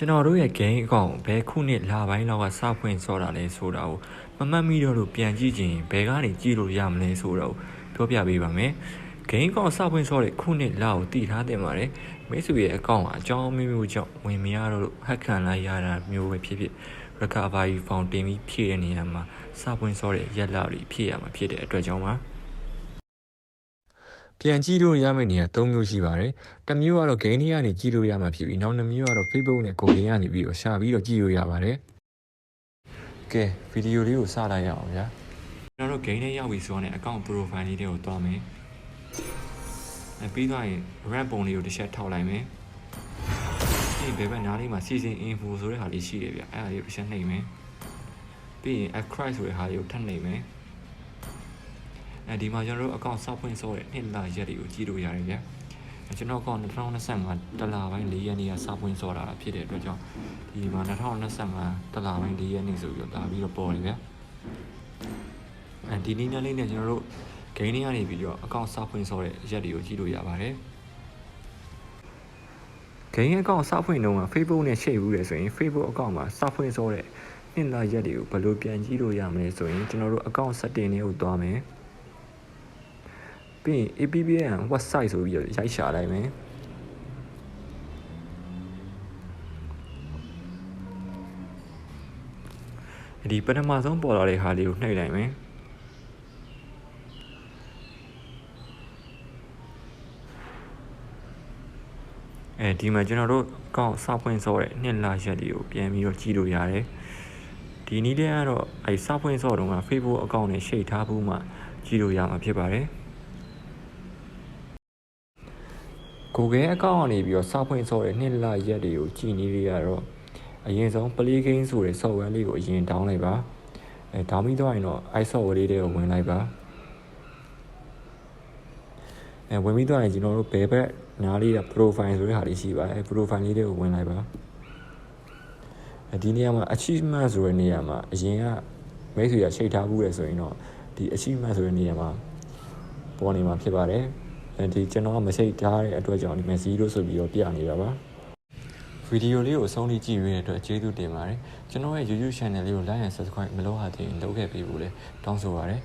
ကျွန်တော်တို့ရဲ့ game အကောင့်ဘယ်ခုနှစ်လပိုင်းလောက်ကစဖွင့်စောတာလဲဆိုတာကိုမမှတ်မိတော့လို့ပြန်ကြည့်ခြင်းဘယ်ကနေကြည့်လို့ရမလဲဆိုတော့ပြောပြပေးပါမယ် game အကောင့်စဖွင့်စောတဲ့ခုနှစ်လကိုတည်ထားတင်ပါတယ်မိတ်ဆွေရဲ့အကောင့်ကအကြောင်းမျိုးမျိုးကြောင့်ဝင်မရတော့လို့ hack ခံလိုက်ရတာမျိုးပဲဖြစ်ဖြစ် recovery form တင်ပြီးဖြည့်တဲ့နေရာမှာစဖွင့်စောတဲ့ရက်လတွေဖြည့်ရမှာဖြစ်တဲ့အတွက်ကြောင့်ပါပြန်ကြည့်လို့ရမယ့်နေရာ၃မျိုးရှိပါတယ်။တစ်မျိုးကတော့ game တွေကနေကြည့်လို့ရမှာဖြစ်ပြီးနောက်2မျိုးကတော့ Facebook နဲ့ Google ကနေပြီးတော့ရှာပြီးတော့ကြည့်လို့ရပါတယ်။ကဲဗီဒီယိုလေးကိုစလိုက်ရအောင်ဗျာ။ကျွန်တော်တို့ game ထဲရောက်ပြီဆိုတော့ account profile လေးတွေကိုတွားမယ်။ပြီးတော့ rank ပုံလေးကိုတစ်ချက်ထောက်လိုက်မယ်။ပြီးဘယ်ဘက်နားလေးမှာ season info ဆိုတဲ့ဟာလေးရှိတယ်ဗျ။အဲ့ဒါလေးကိုတစ်ချက်နှိပ်မယ်။ပြီးရင် across ဆိုတဲ့ဟာလေးကိုထပ်နှိပ်မယ်။ဒီမှာကျွန်တော်တို့အကောင့်စောက်ဖွင့်စောတဲ့နှစ်လရက်တွေကိုကြည့်လို့ရတယ်ဗျ။ကျွန်တော်အကောင့်2025တလပိုင်း4ရက်နေ့ကစောက်ဖွင့်စောတာဖြစ်တဲ့အတွက်ကြောင့်ဒီမှာ2025တလပိုင်း4ရက်နေ့ဆိုပြီးတော့လာပြီးတော့ပေါ်တယ်ဗျ။ဒီနည်းနဲ့လေးနဲ့ကျွန်တော်တို့ game တွေကနေပြီးတော့အကောင့်စောက်ဖွင့်စောတဲ့ရက်တွေကိုကြည့်လို့ရပါတယ်။ game အကောင့်စောက်ဖွင့်တော့က Facebook နဲ့ရှိတ်ဘူးလေဆိုရင် Facebook အကောင့်မှာစောက်ဖွင့်စောတဲ့နှစ်လရက်တွေကိုဘယ်လိုပြန်ကြည့်လို့ရမလဲဆိုရင်ကျွန်တော်တို့အကောင့် setting တွေကိုတွားမယ်။ပြီးရင် APPN website ဆိုပြီးတော့ရိုက်ရှာလိုက်မယ်ဒီပထမဆုံးပေါ်လာတဲ့ဟာလေးကိုနှိပ်လိုက်မယ်ဒီမှာကျွန်တော်တို့အကောင့်စဖွင့်စောတဲ့နှစ်လရက်တွေကိုပြန်ပြီးတော့ကြည့်လို့ရတယ်ဒီနည်းလေးကတော့စဖွင့်စောတော့က Facebook အကောင့်နဲ့ရှိတ်ထားဖို့မှကြည့်လို့ရမှာဖြစ်ပါတယ်Google အကောင့်ကနေပြီးတော့စဖွင့်စောတဲ့နှစ်လရက်တွေကိုကြည့်နေရတော့အရင်ဆုံး Play Game ဆိုတဲ့ software လေးကိုအရင် down လိုက်ပါdown ပြီးတော့ရင်တော့ iSoftware လေးတွေကိုဝင်လိုက်ပါဝင်ပြီးတော့ရင်ကျွန်တော်တို့ဘယ်ဘက်နားလေးက profile ဆိုတဲ့ဟာလေးရှိပါတယ် profile လေးတွေကိုဝင်လိုက်ပါဒီနေရာမှာ achievement ဆိုတဲ့နေရာမှာအရင်ကမိတ်ဆွေကချိန်ထားဘူးလေဆိုရင်တော့ဒီ achievement ဆိုတဲ့နေရာမှာပေါ်နေမှာဖြစ်ပါတယ်ဒီကျွန်တော်ကမချိတ်ထားတဲ့အတွက်ကြောင့်ဒီမှာ0ဆိုပြီးတော့ပြနေတာပါဗီဒီယိုလေးကိုအဆုံးထိကြည့်ရတဲ့အတွက်ကျေးဇူးတင်ပါတယ်ကျွန်တော်ရဲ့ YouTube channel လေးကို like and subscribe မလုပ်ရသေးရင်လုပ်ခဲ့ပေးဖို့လည်းတောင်းဆိုပါရစေ